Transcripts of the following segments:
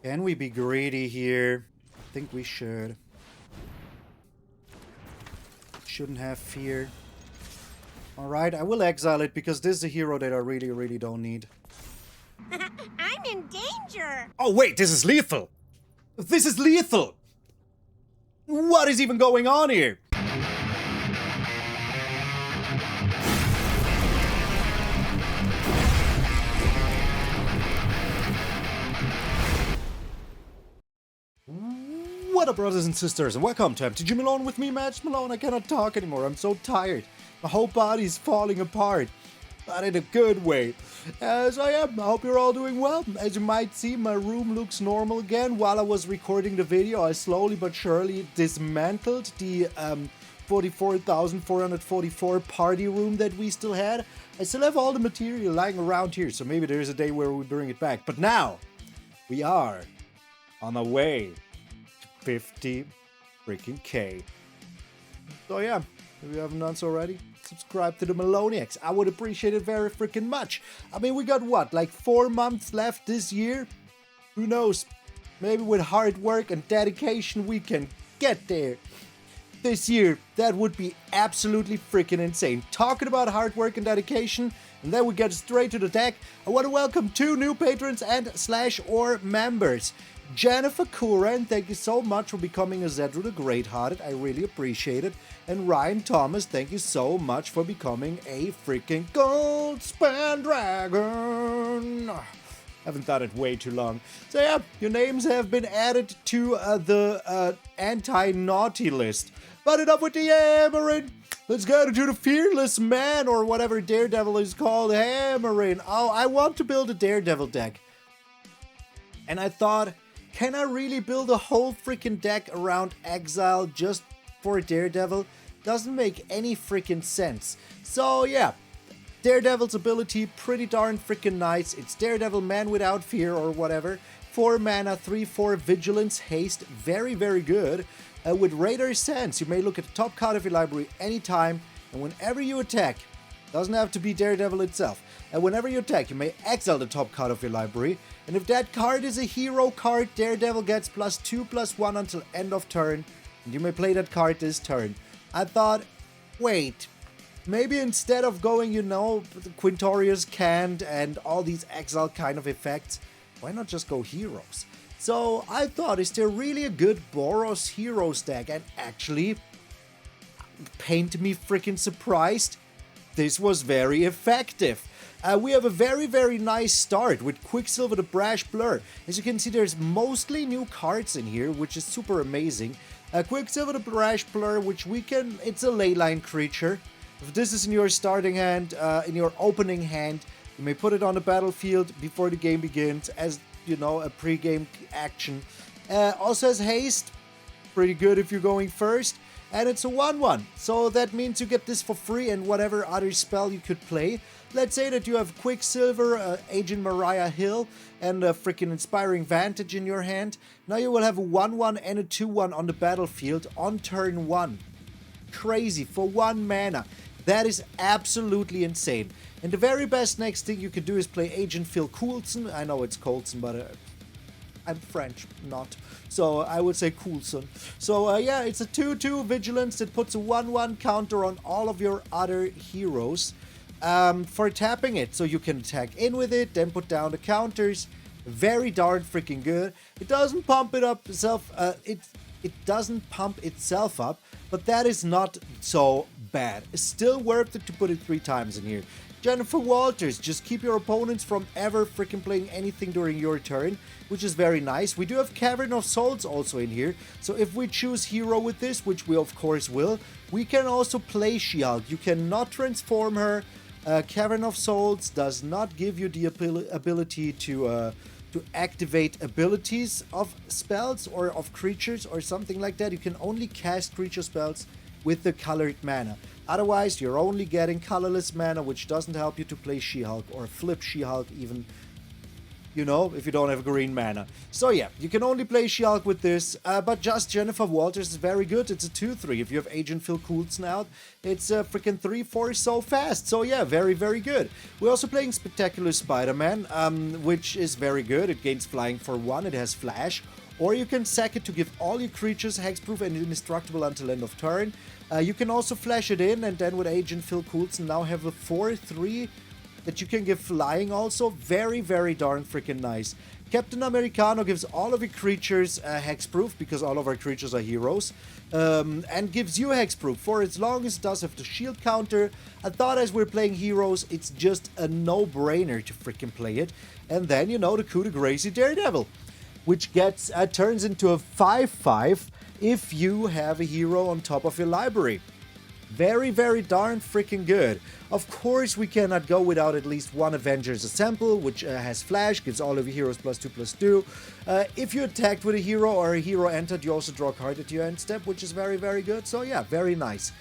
Can we be greedy here? I think we should. Shouldn't have fear. Alright, I will exile it because this is a hero that I really, really don't need. I'm in danger! Oh wait, this is lethal! This is lethal! What is even going on here? What up, brothers and sisters, and welcome to MTG Malone with me, MtgA Malone. I cannot talk anymore, I'm so tired. My whole body is falling apart, but in a good way. As I am, I hope you're all doing well. As you might see, my room looks normal again. While I was recording the video, I slowly but surely dismantled the 44,444 party room that we still had. I still have all the material lying around here, so maybe there's a day where we bring it back. But now, we are on our way. 50 freaking K. So yeah, if you haven't done so already, subscribe to the Maloniacs. I would appreciate it very freaking much. I mean, we got what, like 4 months left this year? Who knows? Maybe with hard work and dedication we can get there. This year, that would be absolutely freaking insane. Talking about hard work and dedication, and then we get straight to the deck. I want to welcome 2 new patrons and /or members. Jennifer Curran, thank you so much for becoming a Zedru the Great-Hearted. I really appreciate it. And Ryan Thomas, thank you so much for becoming a freaking Goldspan Dragon. Haven't done it way too long. So yeah, your names have been added to the anti-naughty list. But enough with the hammering. Let's get into the Fearless Man, or whatever Daredevil is called, hammering. Oh, I want to build a Daredevil deck. And I thought, can I really build a whole freaking deck around Exile just for Daredevil? Doesn't make any freaking sense. So yeah, Daredevil's ability, pretty darn freaking nice. It's Daredevil Man Without Fear or whatever. 4 mana, 3/4 Vigilance, Haste, very, very good. With Raider's Sense, you may look at the top card of your library anytime, and whenever you attack, doesn't have to be Daredevil itself. And whenever you attack, you may exile the top card of your library. And if that card is a hero card, Daredevil gets +2/+1 until end of turn. And you may play that card this turn. I thought, wait, maybe instead of going, you know, Quintorius Canned and all these exile kind of effects, why not just go heroes? So I thought, is there really a good Boros Heroes deck? And actually, paint me freaking surprised. This was very effective. We have a very, very nice start with Quicksilver the Brash Blur. As you can see, there's mostly new cards in here, which is super amazing. Quicksilver the Brash Blur, which we can, it's a leyline creature. If this is in your starting hand, in your opening hand, you may put it on the battlefield before the game begins as, you know, a pre-game action. Also has haste, pretty good if you're going first. And it's a 1/1, so that means you get this for free and whatever other spell you could play. Let's say that you have Quicksilver, Agent Mariah Hill, and a freaking Inspiring Vantage in your hand. Now you will have a 1/1 and a 2/1 on the battlefield on turn 1. Crazy, for 1 mana. That is absolutely insane. And the very best next thing you can do is play Agent Phil Coulson. I know it's Coulson, but I'm French, not. So I would say Coulson. So yeah, it's a 2/2 Vigilance that puts a 1/1 counter on all of your other heroes for tapping it. So you can attack in with it, then put down the counters. Very darn freaking good. It doesn't pump it up itself. It doesn't pump itself up, but that is not so bad. It's still worth it to put it 3 times in here. Jennifer Walters, just keep your opponents from ever freaking playing anything during your turn, which is very nice. We do have Cavern of Souls also in here, so if we choose hero with this, which we of course will, we can also play She-Hulk. You cannot transform her. Cavern of Souls does not give you the ability to activate abilities of spells or of creatures or something like that. You can only cast creature spells with the colored mana. Otherwise, you're only getting colorless mana, which doesn't help you to play She-Hulk or flip She-Hulk even. you know, if you don't have green mana. So yeah, you can only play She-Hulk with this, but just Jennifer Walters is very good. It's a 2-3. If you have Agent Phil Coulson out, it's a freaking 3-4 so fast. So yeah, very, very good. We're also playing Spectacular Spider-Man, which is very good. It gains flying for 1, it has flash. Or you can sack it to give all your creatures hexproof and indestructible until end of turn. You can also flash it in, and then with Agent Phil Coulson now have a 4-3 that you can give flying also. Very, very darn freaking nice. Captain Americano gives all of your creatures hexproof, because all of our creatures are heroes, and gives you hexproof for as long as it does have the shield counter. I thought as we're playing heroes, it's just a no-brainer to freaking play it. And then, you know, the coup de grace Daredevil, which gets turns into a 5-5 if you have a hero on top of your library. Very, very darn freaking good. Of course, we cannot go without at least one Avengers Assemble, which has flash, gives all of your heroes +2/+2. If you're attacked with a hero or a hero entered, you also draw a card at your end step, which is very, very good. So yeah, very nice.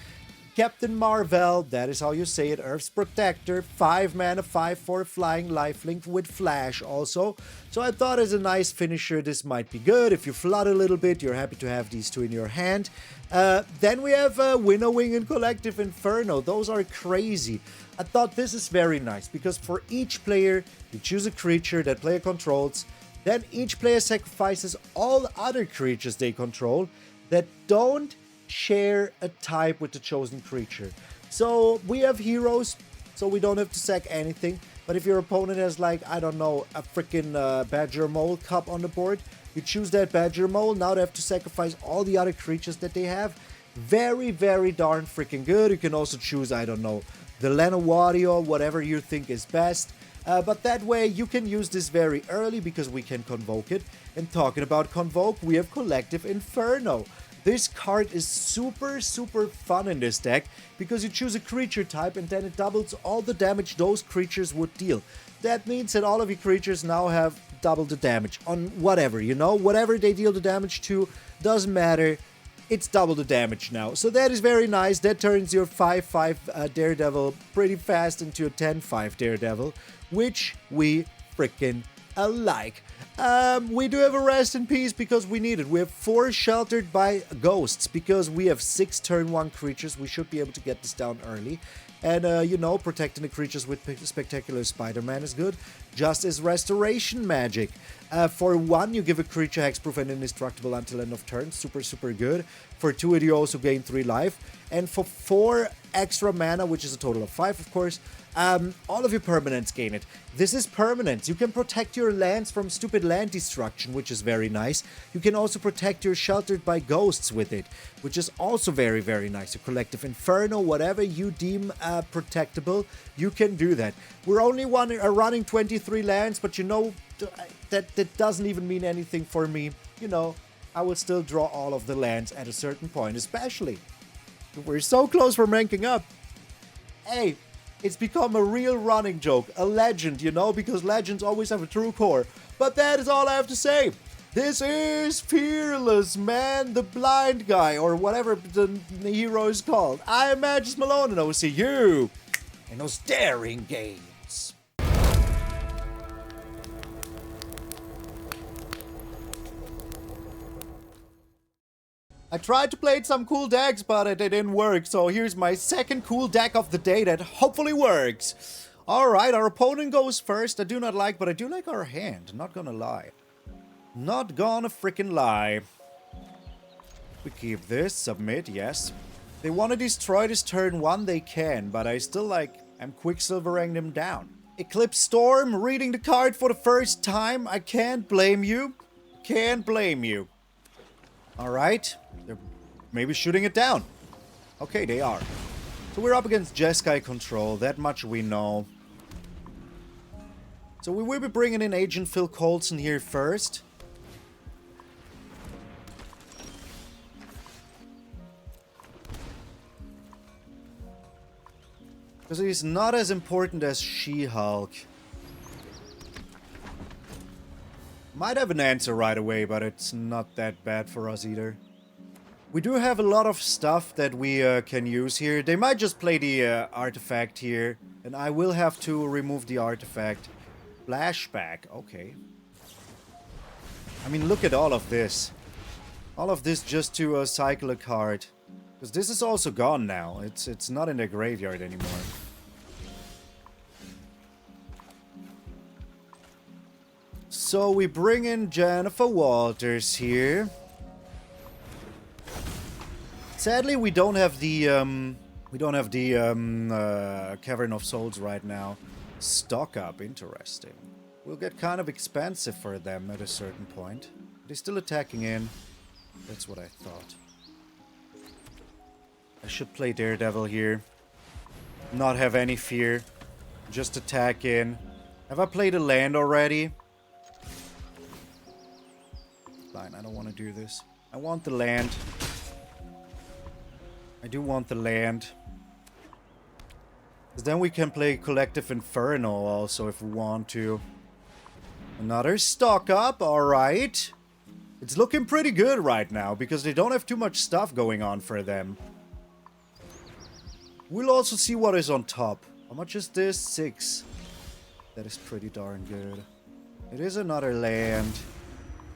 Captain Marvel, that is how you say it, Earth's Protector, 5 mana, 5/4 flying, lifelink with flash also. So I thought as a nice finisher, this might be good. If you flood a little bit, you're happy to have these two in your hand. Then we have Winnowing and Collective Inferno. Those are crazy. I thought this is very nice, because for each player, you choose a creature that player controls. Then each player sacrifices all other creatures they control that don't share a type with the chosen creature. So we have heroes, so we don't have to sack anything. But if your opponent has, like, I don't know, a freaking Badger Mole Cup on the board, you choose that Badger Mole. Now they have to sacrifice all the other creatures that they have. Very, very darn freaking good. You can also choose, I don't know, the Lenowario, whatever you think is best. But that way you can use this very early, because we can convoke it. And talking about convoke, we have Collective Inferno. This card is super, super fun in this deck, because you choose a creature type and then it doubles all the damage those creatures would deal. That means that all of your creatures now have double the damage on whatever, you know? Whatever they deal the damage to, doesn't matter. It's double the damage now. So that is very nice. That turns your 5-5 Daredevil pretty fast into a 10-5 Daredevil, which we freaking like. We do have a rest in peace because we need it. We have 4 sheltered by ghosts because we have 6 turn 1 creatures. We should be able to get this down early. And, you know, protecting the creatures with Spectacular Spider-Man is good. Just as Restoration Magic. For 1, you give a creature hexproof and indestructible until end of turn. Super, super good. For 2, you also gain 3 life. And for 4 extra mana, which is a total of 5, of course, all of your permanents gain it. This is permanent. You can protect your lands from stupid land destruction, which is very nice. You can also protect your sheltered by ghosts with it, which is also very, very nice. A Collective Inferno, whatever you deem protectable, you can do that. We're only running 23 lands, but you know, that doesn't even mean anything for me. You know, I will still draw all of the lands at a certain point, especially. We're so close from ranking up. Hey, it's become a real running joke, a legend, you know, because legends always have a true core. But that is all I have to say. This is Fearless Man, the blind guy, or whatever the hero is called. I am MTG Malone, and I will see you in those daring games. I tried to play some cool decks, but it didn't work, so here's my second cool deck of the day that hopefully works. Alright, our opponent goes first. I do not like, but I do like our hand, not gonna lie. Not gonna freaking lie. We keep this, submit, yes. They want to destroy this turn 1, they can, but I still I'm Quicksilvering them down. Eclipse Storm, reading the card for the first time, I can't blame you. Can't blame you. Alright, they're maybe shooting it down. Okay, they are. So we're up against Jeskai Control, that much we know. So we will be bringing in Agent Phil Coulson here first. Because he's not as important as She-Hulk. Might have an answer right away, but it's not that bad for us either. We do have a lot of stuff that we can use here. They might just play the artifact here, and I will have to remove the artifact. Flashback, okay. I mean, look at all of this. All of this just to cycle a card. Because this is also gone now. It's not in the graveyard anymore. So we bring in Jennifer Walters here. Sadly, we don't have the Cavern of Souls right now. Stock up, interesting. Will get kind of expensive for them at a certain point. They're still attacking in. That's what I thought. I should play Daredevil here. Not have any fear. Just attack in. Have I played a land already? Fine, I don't want to do this. I want the land. I do want the land. Because then we can play Collective Inferno also if we want to. Another stock up, alright. It's looking pretty good right now because they don't have too much stuff going on for them. We'll also see what is on top. How much is this? 6. That is pretty darn good. It is another land.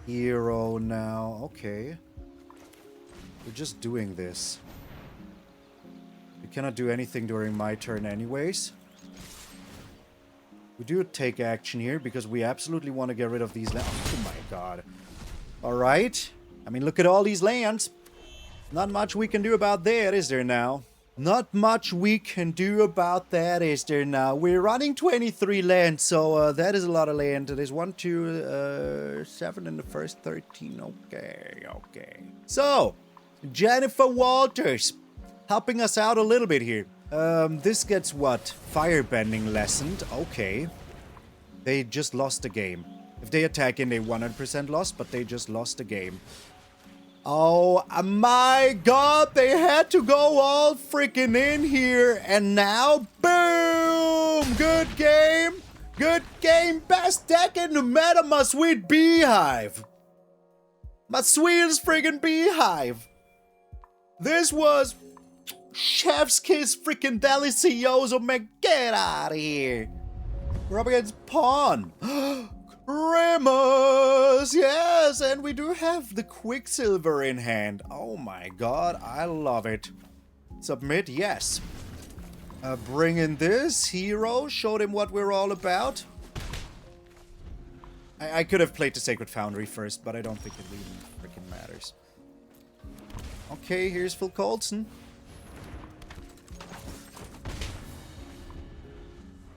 Hero now. Okay. We're just doing this. We cannot do anything during my turn anyways. We do take action here because we absolutely want to get rid of these lands. Oh my god. Alright. I mean, look at all these lands. Not much we can do about that, is there now? Not much we can do about that, is there now? We're running 23 lands, so that is a lot of land. There's 1, 2, 7 in the first 13. Okay, okay. So, Jennifer Walters helping us out a little bit here. This gets what? Firebending lessened. Okay. They just lost the game. If they attack in, they 100% lost, but they just lost the game. Oh my god, they had to go all freaking in here, and now, boom! Good game! Good game! Best deck in the meta, my sweet beehive! My sweetest freaking beehive! This was chef's kiss freaking delicioso, man, get out of here! We're up against Pawn! Grimace! Yes, and we do have the Quicksilver in hand. Oh my god, I love it. Submit, yes. Bring in this hero, showed him what we're all about. I could have played the Sacred Foundry first, but I don't think it really freaking matters. Okay, here's Phil Coulson.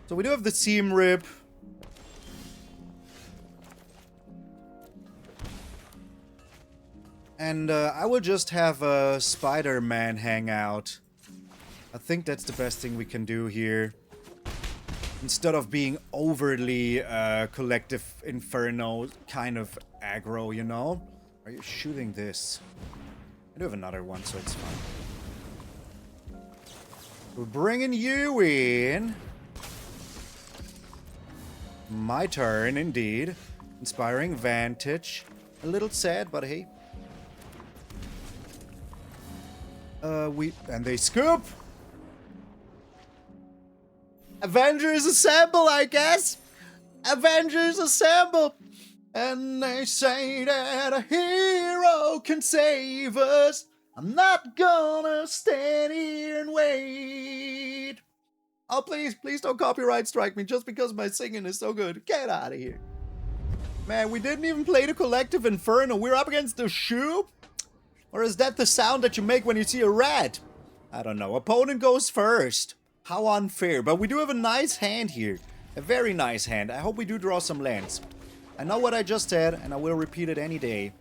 So we do have the Seam Rip. And I will just have a Spider-Man hang out. I think that's the best thing we can do here. Instead of being overly Collective Inferno kind of aggro, you know? Are you shooting this? I do have another one, so it's fine. We're bringing you in. My turn, indeed. Inspiring Vantage. A little sad, but hey. And they scoop! Avengers Assemble, I guess! Avengers Assemble! And they say that a hero can save us. I'm not gonna stand here and wait. Oh, please, please don't copyright strike me just because my singing is so good. Get out of here. Man, we didn't even play the Collective Inferno. We're up against the Shoop? Or is that the sound that you make when you see a rat? I don't know. Opponent goes first. How unfair. But we do have a nice hand here. A very nice hand. I hope we do draw some lands. I know what I just said, and I will repeat it any day.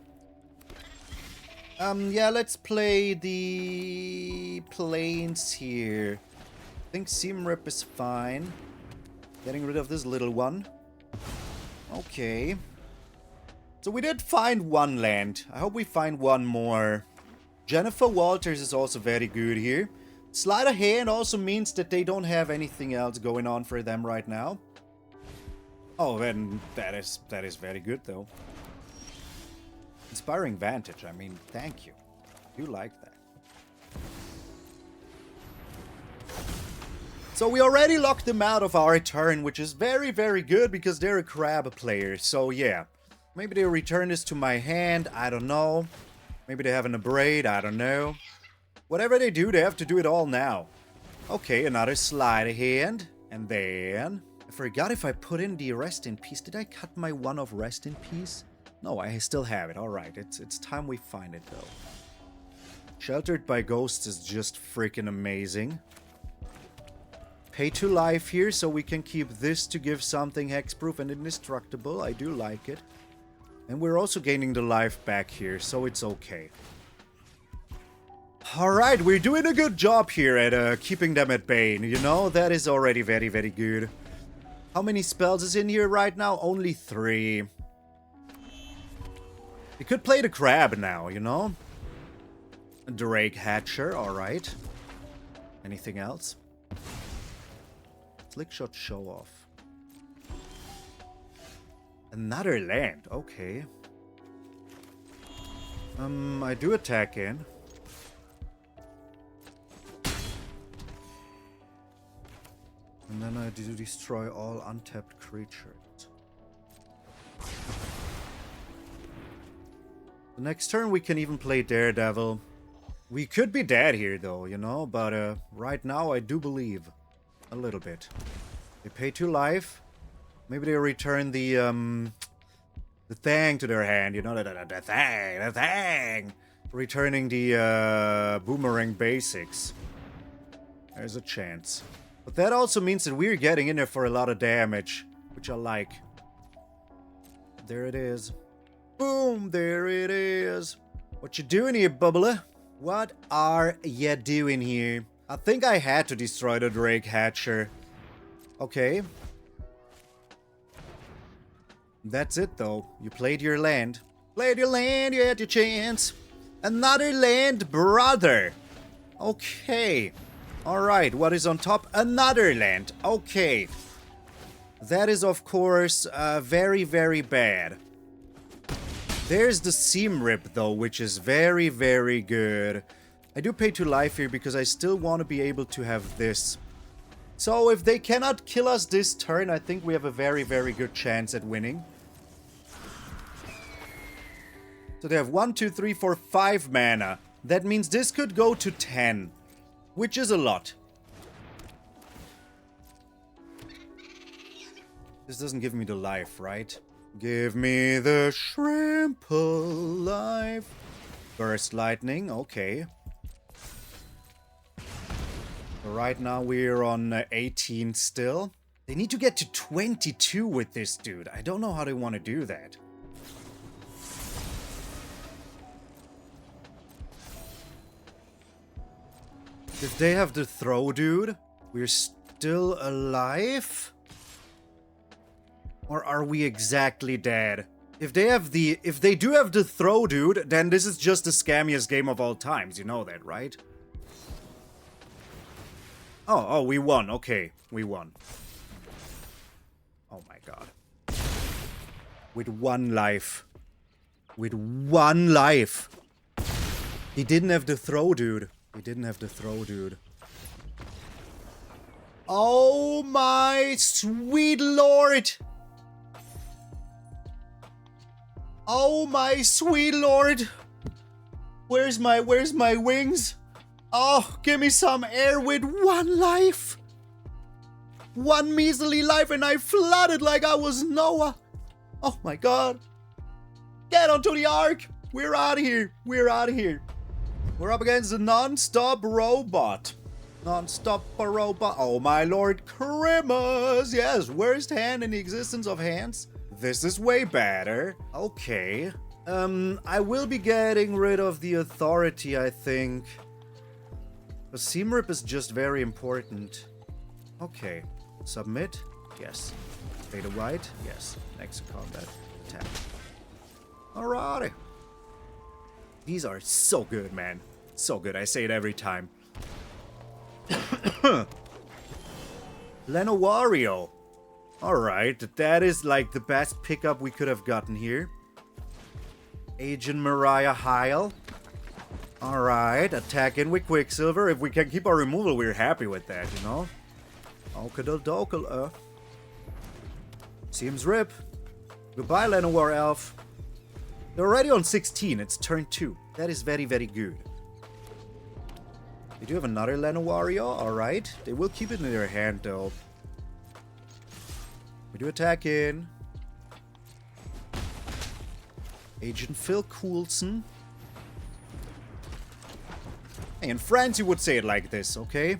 Yeah, let's play the plains here. I think Seam Rip is fine. Getting rid of this little one. Okay. So we did find one land. I hope we find one more. Jennifer Walters is also very good here. Sleight of hand also means that they don't have anything else going on for them right now. Oh, then that is very good though. Inspiring Vantage, I mean, thank you. You like that. So we already locked them out of our turn, which is very, very good because they're a crab player. So yeah. Maybe they return this to my hand. I don't know. Maybe they have an abrade. I don't know. Whatever they do, they have to do it all now. Okay, another sleight of hand. And then... I forgot if I put in the rest in peace. Did I cut my one of rest in peace? No, I still have it. Alright, it's time we find it though. Sheltered by Ghosts is just freaking amazing. Pay 2 life here so we can keep this to give something hexproof and indestructible. I do like it. And we're also gaining the life back here, so it's okay. Alright, we're doing a good job here at keeping them at bay. You know, that is already very, very good. How many spells is in here right now? Only 3. We could play the crab now, you know? Drake Hatcher, alright. Anything else? Slickshot Show Off. Another land, okay. I do attack in. And then I do destroy all untapped creatures. The next turn we can even play Daredevil. We could be dead here though, you know, but right now I do believe. A little bit. They pay 2 life. Maybe they return the thing to their hand, you know, the thing. Returning the boomerang basics. There's a chance. But that also means that we're getting in there for a lot of damage, which I like. There it is. Boom, there it is. What you doing here, Bubbler? What are you doing here? I think I had to destroy the Drake Hatcher. Okay. That's it, though. You played your land. Played your land, you had your chance. Another land, brother. Okay. Alright, what is on top? Another land. Okay. That is, of course, very, very bad. There's the Seam Rip, though, which is very, very good. I do pay 2 life here because I still want to be able to have this. So if they cannot kill us this turn, I think we have a very, very good chance at winning. So they have 1, 2, 3, 4, 5 mana. That means this could go to 10. Which is a lot. This doesn't give me the life, right? Give me the shrimp life. Burst lightning, okay. Right now we're on 18 still. They need to get to 22 with this dude. I don't know how they want to do that. If they have the throw dude, we're still alive? Or are we exactly dead? If they do have the throw dude, then this is just the scammiest game of all times. You know that, right? Oh, we won. Okay, we won. Oh my god. With 1 life. With 1 life. He didn't have the throw dude. He didn't have the throw dude. Oh my sweet lord! Oh my sweet lord! Where's my wings? Oh, give me some air with 1 life! 1 measly life and I flooded like I was Noah! Oh my god! Get onto the ark! We're out of here! We're out of here! We're up against the non-stop robot. Non-stop robot. Oh my lord, Christmas! Yes, worst hand in the existence of hands. This is way better. Okay. I will be getting rid of the authority, I think. The Seam Rip is just very important. Okay. Submit? Yes. Fade white? Yes. Next combat. Attack. Alrighty. These are so good, man. So good. I say it every time. Lenowario. Alright. That is like the best pickup we could have gotten here. Agent Mariah Heil. Alright. Attack in with Quicksilver. If we can keep our removal, we're happy with that, you know? Okadal Dokal. Seems rip. Goodbye, Lenoir Elf. They're already on 16. It's turn 2. That is very, very good. They do have another Lenowario. Alright. They will keep it in their hand, though. We do attack in. Agent Phil Coulson. Hey, in France you would say it like this, okay?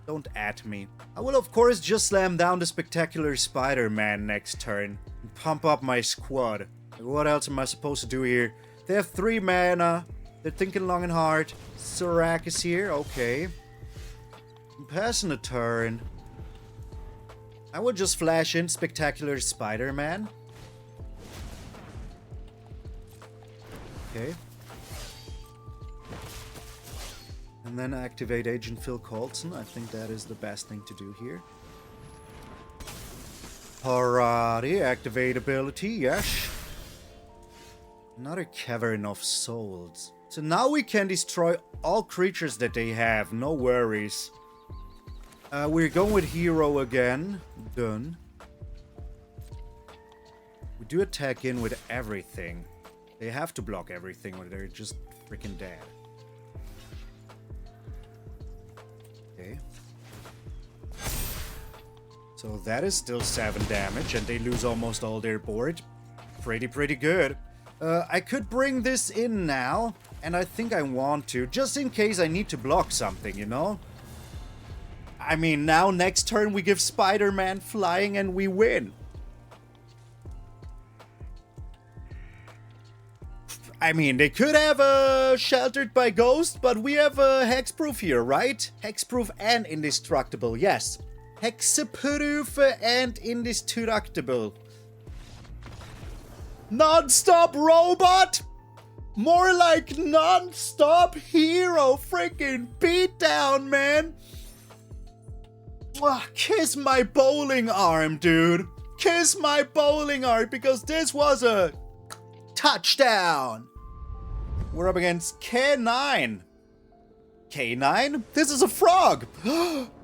Don't at me. I will of course just slam down the Spectacular Spider-Man next turn. And pump up my squad. What else am I supposed to do here? They have 3 mana. They're thinking long and hard. Serac is here, okay. I'm passing a turn. I will just flash in Spectacular Spider-Man. Okay. And then activate Agent Phil Coulson. I think that is the best thing to do here. Alrighty, activate ability, yes. Another Cavern of Souls. So now we can destroy all creatures that they have, no worries. We're going with Hero again. Done. We do attack in with everything. They have to block everything or they're just freaking dead. Okay. So that is still 7 damage and they lose almost all their board. Pretty good. I could bring this in now, and I think I want to, just in case I need to block something, you know? I mean, now next turn we give Spider-Man flying and we win. I mean, they could have Sheltered by Ghost, but we have Hexproof here, right? Hexproof and Indestructible, yes. Hexproof and Indestructible. Non-stop robot? More like non-stop hero freaking beatdown, man. Kiss my bowling arm, dude. Kiss my bowling arm, because this was a touchdown. We're up against K9. K9? This is a frog.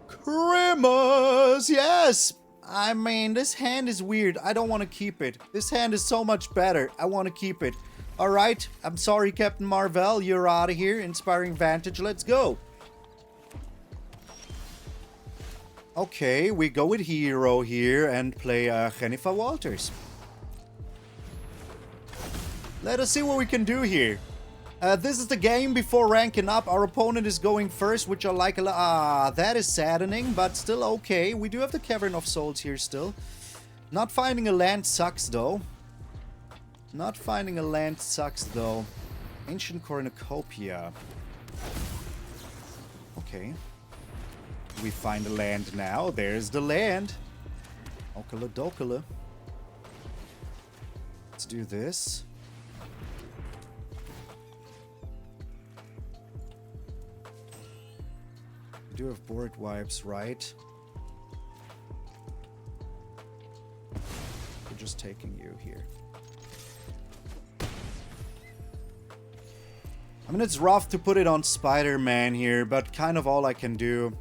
Grimace, yes. I mean, this hand is weird. I don't want to keep it. This hand is so much better. I want to keep it. Alright, I'm sorry, Captain Marvel. You're out of here. Inspiring Vantage, let's go. Okay, we go with Hero here and play Jennifer Walters. Let us see what we can do here. This is the game before ranking up. Our opponent is going first, which I like a lot. That is saddening, but still okay. We do have the Cavern of Souls here still. Not finding a land sucks, though. Not finding a land sucks, though. Ancient Cornucopia. Okay. We find a land now. There's the land. Okala dokala. Let's do this. We do have board wipes, right? We're just taking you here. I mean, it's rough to put it on Spider-Man here, but kind of all I can do.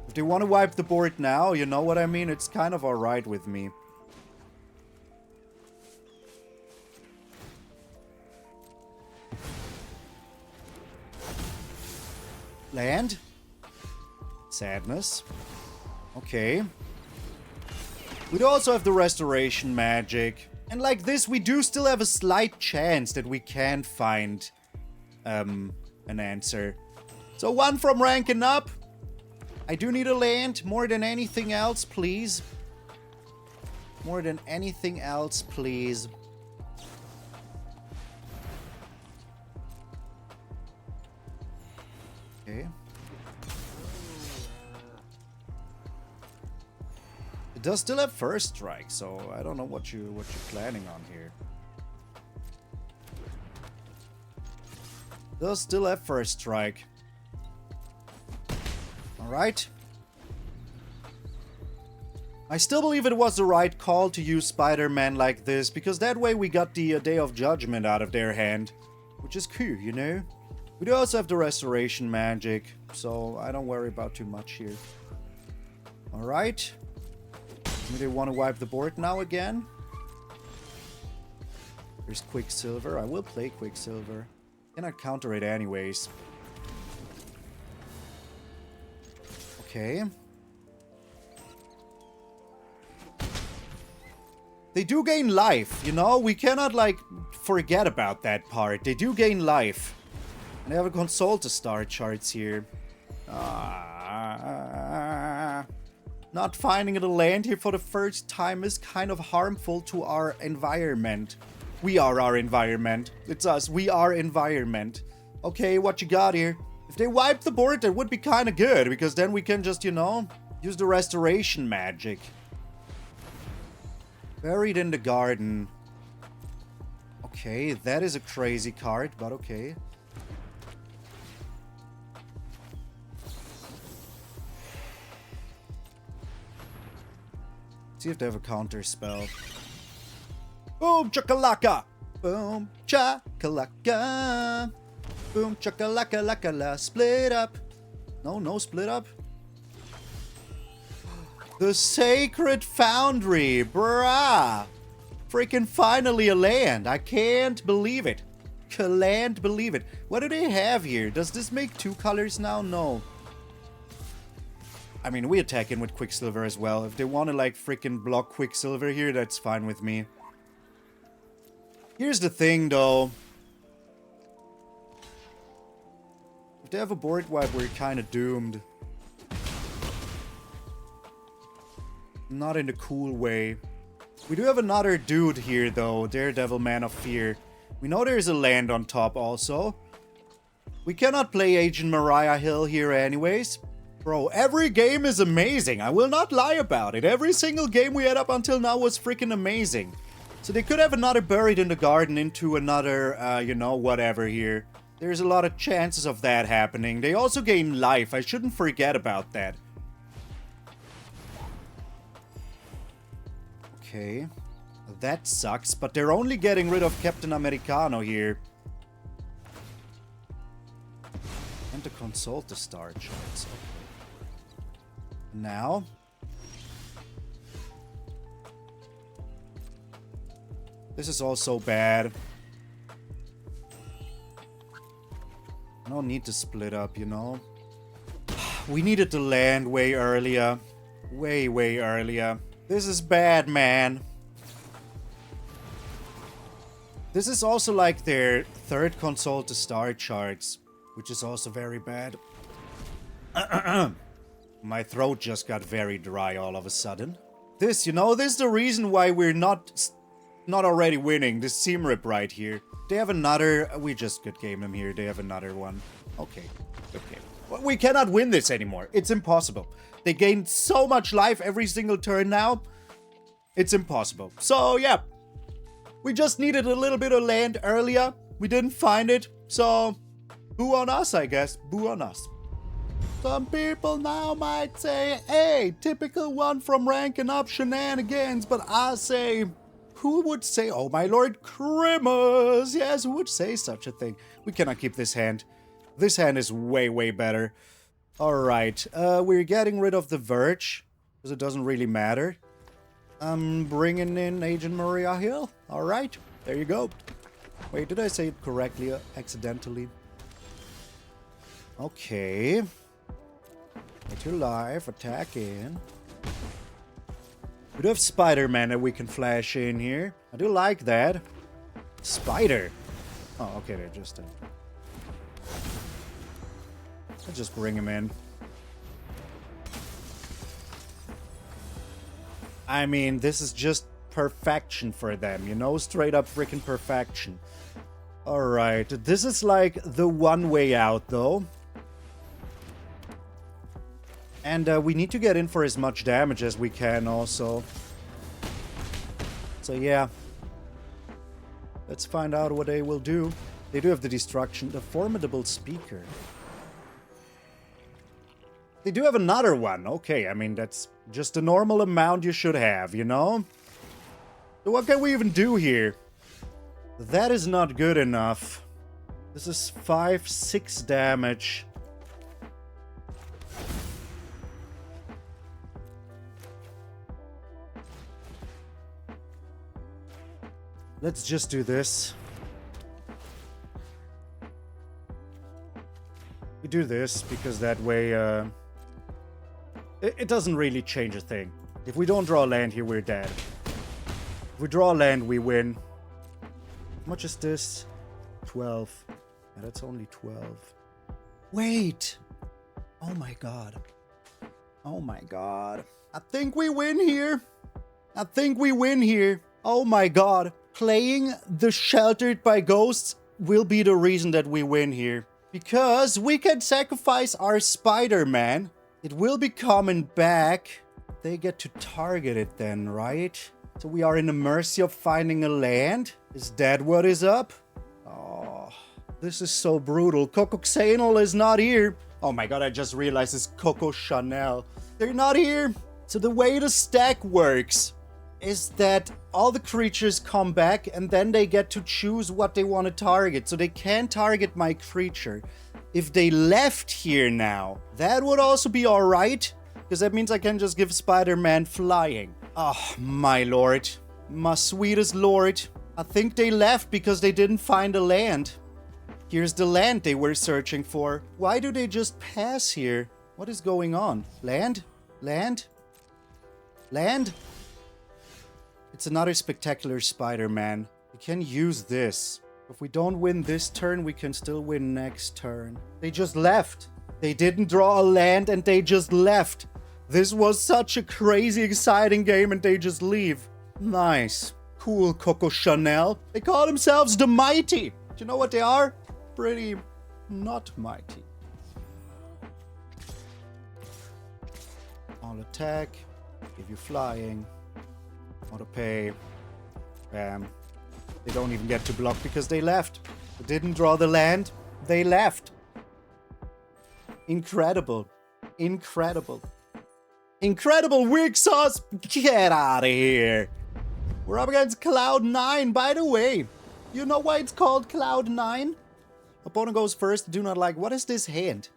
If they want to wipe the board now, you know what I mean? It's kind of alright with me. Land? Sadness. Okay. We do also have the Restoration Magic. And like this, we do still have a slight chance that we can find an answer. So 1 from ranking up. I do need a land more than anything else, please. More than anything else, please. Okay. It does still have first strike, so I don't know what you're planning on here. It does still have first strike. Alright. I still believe it was the right call to use Spider-Man like this, because that way we got the Day of Judgment out of their hand. Which is cool, you know? We do also have the Restoration Magic, so I don't worry about too much here. Alright. Maybe they want to wipe the board now again. There's Quicksilver. I will play Quicksilver. Cannot counter it anyways. Okay. They do gain life, you know? We cannot, like, forget about that part. They do gain life. And they have a console to start charts here. Not finding a land here for the first time is kind of harmful to our environment. We are our environment. It's us. We are environment. Okay, what you got here? If they wipe the board, that would be kind of good. Because then we can just, you know, use the restoration magic. Buried in the garden. Okay, that is a crazy card, but okay. See if they have a counter spell. Boom chakalaka! Boom chakalaka! Boom chakalaka laka la. Split up! No split up. The Sacred Foundry, bruh! Freaking finally a land. I can't believe it. Can't believe it. What do they have here? Does this make 2 colors now? No. I mean, we attack in with Quicksilver as well. If they want to, like, freaking block Quicksilver here, that's fine with me. Here's the thing, though. If they have a board wipe, we're kind of doomed. Not in a cool way. We do have another dude here, though. Daredevil, Man of Fear. We know there's a land on top, also. We cannot play Agent Mariah Hill here anyways. Bro, every game is amazing. I will not lie about it. Every single game we had up until now was freaking amazing. So they could have another Buried in the Garden into another, you know, whatever here. There's a lot of chances of that happening. They also gain life. I shouldn't forget about that. Okay. That sucks, but they're only getting rid of Captain Americano here. And to consult the star charts. Okay. Now. This is also bad. I don't need to split up, you know. We needed to land way earlier. Way earlier. This is bad, man. This is also like their 3rd console to star charts, which is also very bad. My throat just got very dry all of a sudden. This, you know, this is the reason why we're not already winning. This seam rip right here. They have another... We just good game them here. They have another one. Okay, good game. Well, we cannot win this anymore. It's impossible. They gained so much life every single turn now. It's impossible. So, yeah. We just needed a little bit of land earlier. We didn't find it. So, boo on us, I guess. Boo on us. Some people now might say, hey, typical one from ranking up shenanigans. But I say, who would say, oh my lord, Crimmers? Yes, who would say such a thing? We cannot keep this hand. This hand is way better. Alright, we're getting rid of the Verge, because it doesn't really matter. I'm bringing in Agent Maria Hill. Alright, there you go. Wait, did I say it correctly, accidentally? Okay. Get your life, attack in. We do have Spider-Man that we can flash in here. I do like that. Spider. Oh, okay, they're just... Let's just bring him in. I mean, this is just perfection for them, you know? Straight up freaking perfection. Alright, this is like the one way out, though. And we need to get in for as much damage as we can, also. So, yeah. Let's find out what they will do. They do have the destruction. The Formidable Speaker. They do have another one. Okay, I mean, that's just the normal amount you should have, you know? So what can we even do here? That is not good enough. This is 5-6 damage. Let's just do this. We do this because that way it doesn't really change a thing. If we don't draw land here, we're dead. If we draw land, we win. How much is this? 12. Yeah, that's only 12. Wait! Oh my god. Oh my god. I think we win here. I think we win here. Oh my god. Playing the Sheltered by Ghosts will be the reason that we win here. Because we can sacrifice our Spider-Man. It will be coming back. They get to target it then, right? So we are in the mercy of finding a land. Is that what is up? Oh, this is so brutal. Coco Chanel is not here. Oh my god, I just realized it's Coco Chanel. They're not here. So the way the stack works is that all the creatures come back and then they get to choose what they want to target. So they can target my creature. If they left here now, that would also be alright. Because that means I can just give Spider-Man flying. Oh, my lord. My sweetest lord. I think they left because they didn't find a land. Here's the land they were searching for. Why do they just pass here? What is going on? Land? Land? Land? It's another spectacular Spider-Man. We can use this. If we don't win this turn, we can still win next turn. They just left. They didn't draw a land and they just left. This was such a crazy, exciting game and they just leave. Nice. Cool, Coco Chanel. They call themselves the Mighty. Do you know what they are? Pretty not mighty. All attack. Give you flying. Auto pay. Bam. They don't even get to block because they left. They didn't draw the land. They left. Incredible. Incredible. Incredible weak sauce. Get out of here. We're up against Cloud9, by the way. You know why it's called Cloud9? Opponent goes first. Do not like. What is this hand?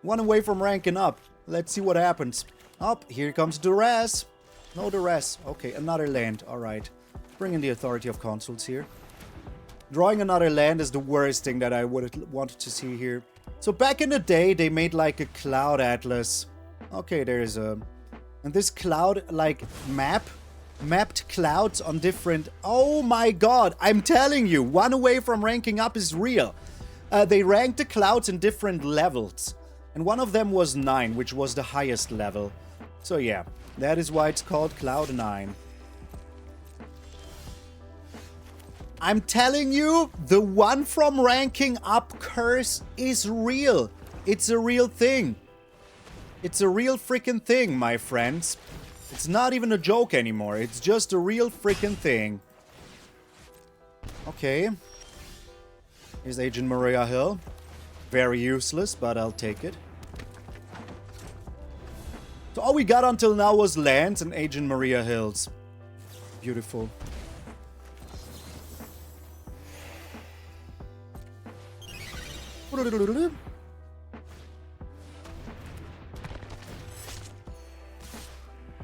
One away from ranking up. Let's see what happens. Up. Here comes Duress. No Duress. Okay, another land. Alright. Bring in the authority of Consuls here. Drawing another land is the worst thing that I would have wanted to see here. So back in the day, they made like a cloud atlas. Okay, there's a... And this cloud, like, mapped clouds on different... Oh my god, I'm telling you, one away from ranking up is real. They ranked the clouds in different levels. And one of them was 9, which was the highest level. So yeah, that is why it's called Cloud9. I'm telling you, the one from ranking up curse is real. It's a real thing. It's a real freaking thing, my friends. It's not even a joke anymore. It's just a real freaking thing. Okay. Here's Agent Maria Hill. Very useless, but I'll take it. So all we got until now was lands and Agent Maria Hills. Beautiful.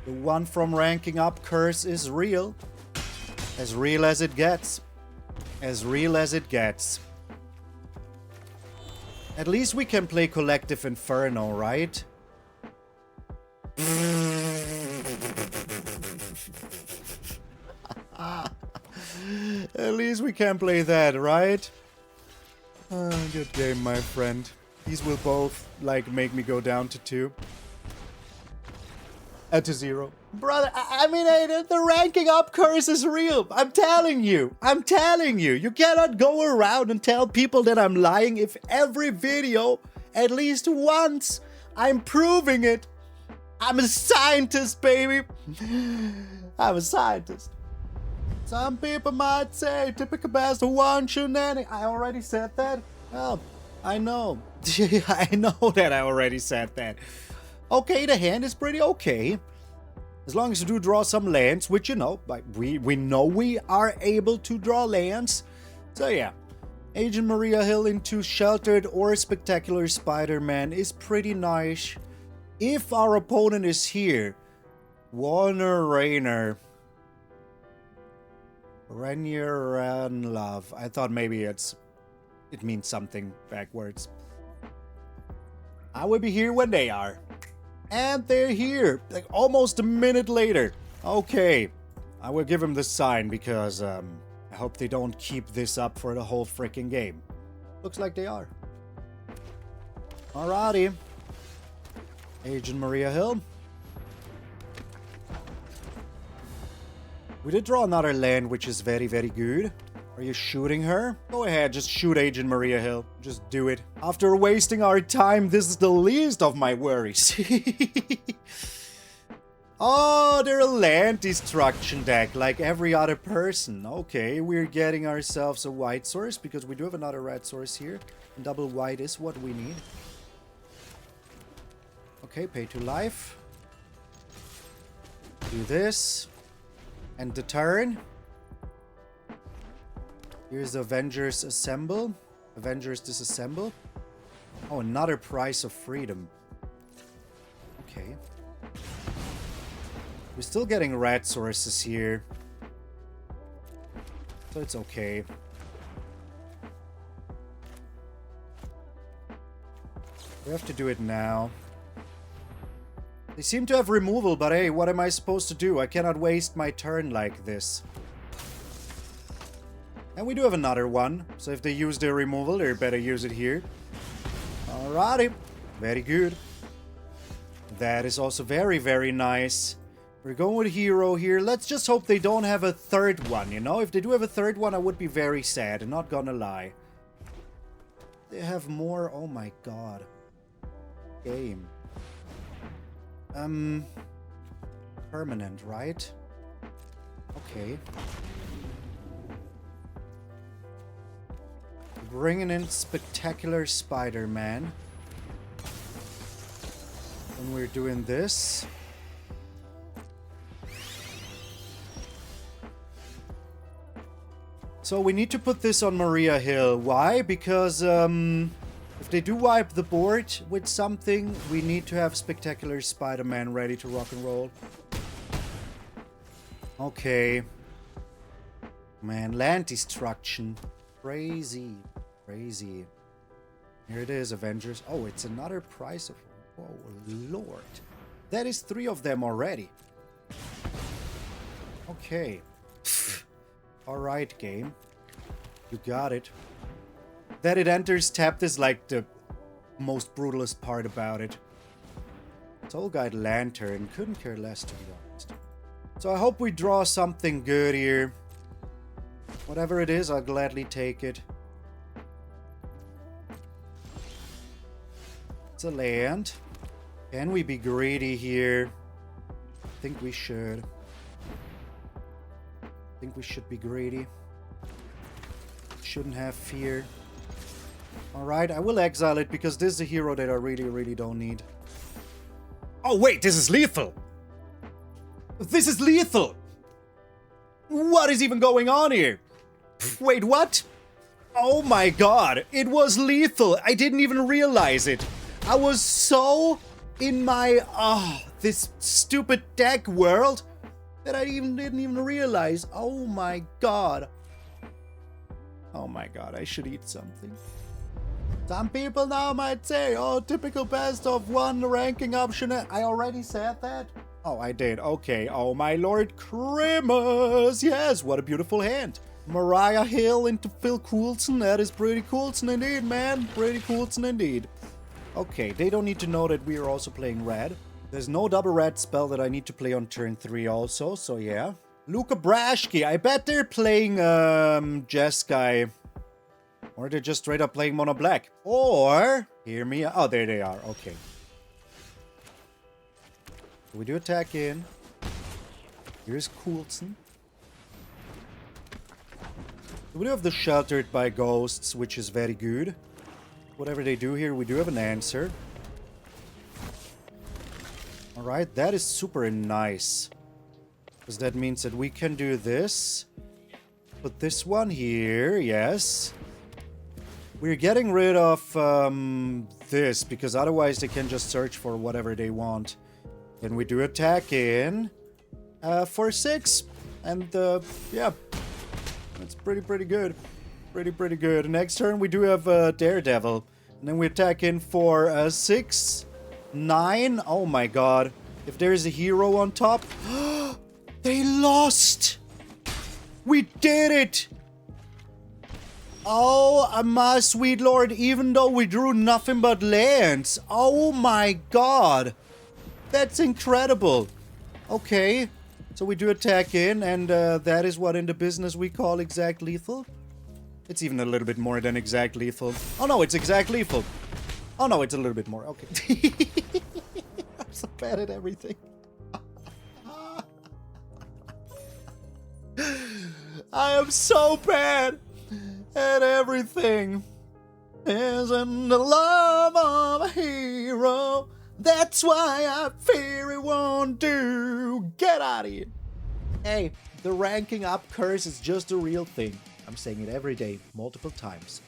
The one from ranking up curse is real. As real as it gets. As real as it gets. At least we can play Collective Inferno, right? At least we can play that, right? Good game, my friend. These will both, like, make me go down to 2. To 0. Brother, I mean, the ranking up curse is real. I'm telling you. I'm telling you. You cannot go around and tell people that I'm lying if every video, at least once, I'm proving it. I'm a scientist, baby. I'm a scientist. Some people might say, typical bastard one shenanigan. I already said that? Well, I know. I know that I already said that. Okay, the hand is pretty okay. As long as you do draw some lands, which, you know, like we know we are able to draw lands. So yeah, Agent Maria Hill into Sheltered or Spectacular Spider-Man is pretty nice. If our opponent is here, Warner Rainer. Renyer love. I thought maybe it means something backwards. I will be here when they are. And they're here. Like almost a minute later. Okay. I will give him the sign because I hope they don't keep this up for the whole freaking game. Looks like they are. Alrighty. Agent Maria Hill. We did draw another land, which is very, very good. Are you shooting her? Go ahead, just shoot Agent Maria Hill. Just do it. After wasting our time, this is the least of my worries. Oh, they're a land destruction deck, like every other person. Okay, we're getting ourselves a white source, because we do have another red source here. And double white is what we need. Okay, pay to life. Do this. And the turn. Here's Avengers Assemble. Avengers Disassemble. Oh, another Price of Freedom. Okay. We're still getting red sources here. So it's okay. We have to do it now. They seem to have removal, but hey, what am I supposed to do? I cannot waste my turn like this. And we do have another one. So if they use their removal, they better use it here. Alrighty. Very good. That is also very, very nice. We're going with hero here. Let's just hope they don't have a third one, you know? If they do have a third one, I would be very sad. I'm not gonna lie. They have more. Oh my god. Game. Permanent, right? Okay. Bringing in Spectacular Spider-Man. And we're doing this. So we need to put this on Maria Hill. Why? Because, if they do wipe the board with something, we need to have Spectacular Spider-Man ready to rock and roll. Okay. Man, land destruction. Crazy. Crazy. Here it is, Avengers. Oh, it's another price of... Oh, Lord. That is 3 of them already. Okay. Alright, game. You got it. That it enters tapped is like the most brutalist part about it. Soul Guide Lantern. Couldn't care less, to be honest. So I hope we draw something good here. Whatever it is, I'll gladly take it. It's a land. Can we be greedy here? I think we should. I think we should be greedy. Shouldn't have fear. Alright, I will exile it because this is a hero that I really, really don't need. Oh wait, this is lethal! This is lethal! What is even going on here? Wait, what? Oh my god, it was lethal! I didn't even realize it! I was so in my, this stupid deck world that I didn't even realize. Oh my god. Oh my god, I should eat something. Some people now might say, oh, typical best of one ranking option. I already said that? Oh, I did. Okay. Oh, my Lord Grimace. Yes, what a beautiful hand. Maria Hill into Phil Coulson. That is pretty Coulson indeed, man. Pretty Coulson indeed. Okay, they don't need to know that we are also playing red. There's no double red spell that I need to play on turn 3 also, so yeah. Luca Brashki. I bet they're playing, Jeskai. Or they're just straight up playing mono black. Or, hear me. Oh, there they are. Okay. So we do attack in. Here's Coulson. We do have the Sheltered by Ghosts, which is very good. Whatever they do here, we do have an answer. Alright, that is super nice. Because that means that we can do this. Put this one here, yes. We're getting rid of this, because otherwise they can just search for whatever they want. Then we do attack in for 6. And, yeah. That's pretty good. Pretty good. Next turn, we do have Daredevil. And then we attack in for 6, 9. Oh my god. If there's a hero on top... They lost! We did it! Oh, my sweet lord, even though we drew nothing but lands. Oh my god. That's incredible. Okay. So we do attack in, and that is what in the business we call exact lethal. It's even a little bit more than exact lethal. Oh no, it's exact lethal. Oh no, it's a little bit more. Okay. I'm so bad at everything. I am so bad at everything. Isn't the love of a hero? That's why I fear it won't do. Get out of here. Hey, the ranking up curse is just a real thing. I'm saying it every day, multiple times.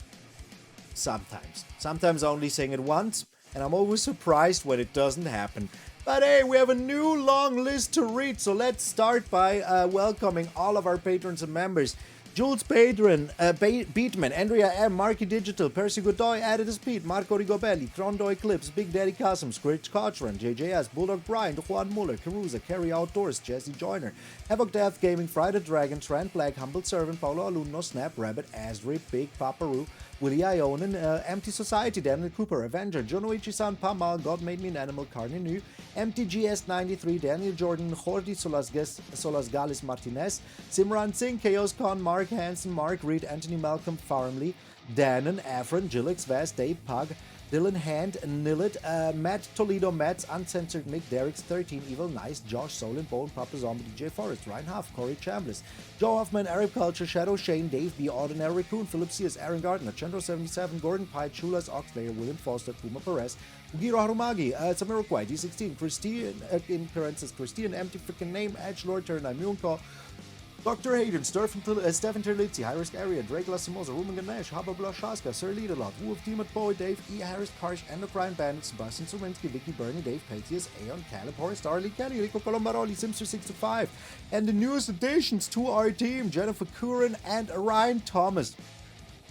Sometimes. Sometimes only saying it once, and I'm always surprised when it doesn't happen. But hey, we have a new long list to read, so let's start by welcoming all of our patrons and members. Jules Patron, Beatman, Andrea M, Marky Digital, Percy Godoy, Adidas Pete, Marco Rigobelli, Trondo Eclipse, Big Daddy Cosm, Scritch Cochran, JJS, Bulldog Brian, Juan Muller, Caruza, Carry Outdoors, Jesse Joyner, Havoc Death Gaming, Friday Dragon, Trent Black, Humble Servant, Paulo Aluno, Snap Rabbit, Asri, Big Paparoo, Willie Ionen, Empty Society, Daniel Cooper, Avenger, Jonoichi-san, Pamal, God Made Me an Animal, Carney New, MTGS 93, Daniel Jordan, Jordi Solasgalis Martinez, Simran Singh, Chaos Con, Mark Hansen, Mark Reed, Anthony Malcolm Farmley, Danon, Afron, Jillix, Vast, Dave Pug, Dylan Hand, Nillet, Matt Toledo, Matt's Uncensored, Mick Derricks, 13, Evil Nice, Josh Solin, Bone, Papa Zombie, DJ Forrest, Ryan Huff, Corey Chambliss, Joe Hoffman, Arab Culture, Shadow Shane, Dave B. Ordinary Raccoon, Philip Sears, Aaron Gardner, Chandro77, Gordon Pye, Chulas, Oxlayer, William Foster, Puma Perez, Ugiro Harumagi, Samiroquai, D16, Christine, in parentheses, Christine, empty freaking name, Edgelord, Turn, Munko, Dr. Hayden, Stephen Terlizzi, High Risk Area, Drake Lassimosa, Ruben Ganesh, Haba Blashaska, Sir Leaderlot, Wu of Team at Boy, Dave, E. Harris, Karsh, Endocrine Bandit, Sebastian Surinsky, Vicky Bernie, Dave Patius, Aeon, Caleb, Horace, Starly, Kenny, Rico Colombaroli, Simster65, and the newest additions to our team, Jennifer Curran and Ryan Thomas.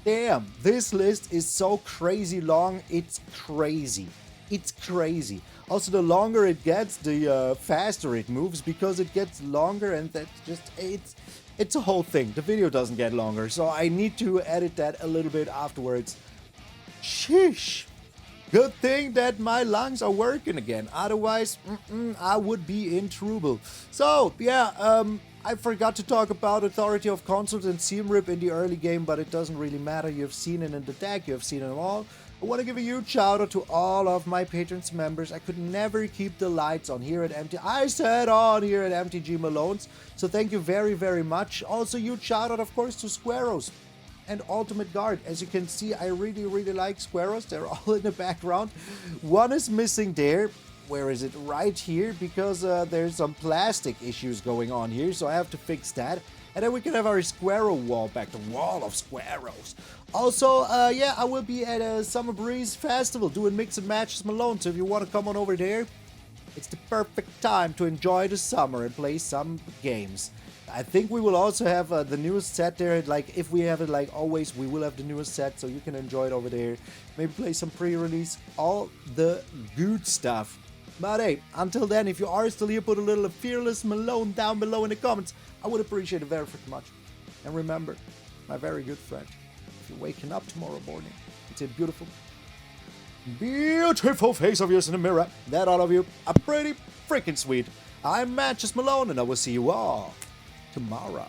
Damn, this list is so crazy long, it's crazy. It's crazy. Also, the longer it gets, the faster it moves because it gets longer, and that's just, it's a whole thing. The video doesn't get longer, so I need to edit that a little bit afterwards. Sheesh. Good thing that my lungs are working again. Otherwise, I would be in trouble. So, yeah, I forgot to talk about Authority of Consuls and Seamrip in the early game, but it doesn't really matter. You've seen it in the deck, you've seen them all. I want to give a huge shout out to all of my patrons members. I could never keep the lights on here at MTG Malone's. So thank you very, very much. Also, huge shout out, of course, to Squaros and Ultimate Guard. As you can see, I really, really like Squaros. They're all in the background. One is missing there. Where is it? Right here, because there's some plastic issues going on here, so I have to fix that. And then we can have our Squirrel wall back, the wall of Squirrels. Also, yeah, I will be at a Summer Breeze Festival doing mix and matches Malone, so if you want to come on over there, it's the perfect time to enjoy the summer and play some games. I think we will also have the newest set there. Like, if we have it like always, we will have the newest set, so you can enjoy it over there. Maybe play some pre-release, all the good stuff. But hey, until then, if you are still here, put a little Fearless Malone down below in the comments. I would appreciate it very much. And remember, my very good friend, if you're waking up tomorrow morning, it's a beautiful, beautiful face of yours in the mirror. That all of you are pretty freaking sweet. I'm Matches Malone, and I will see you all tomorrow.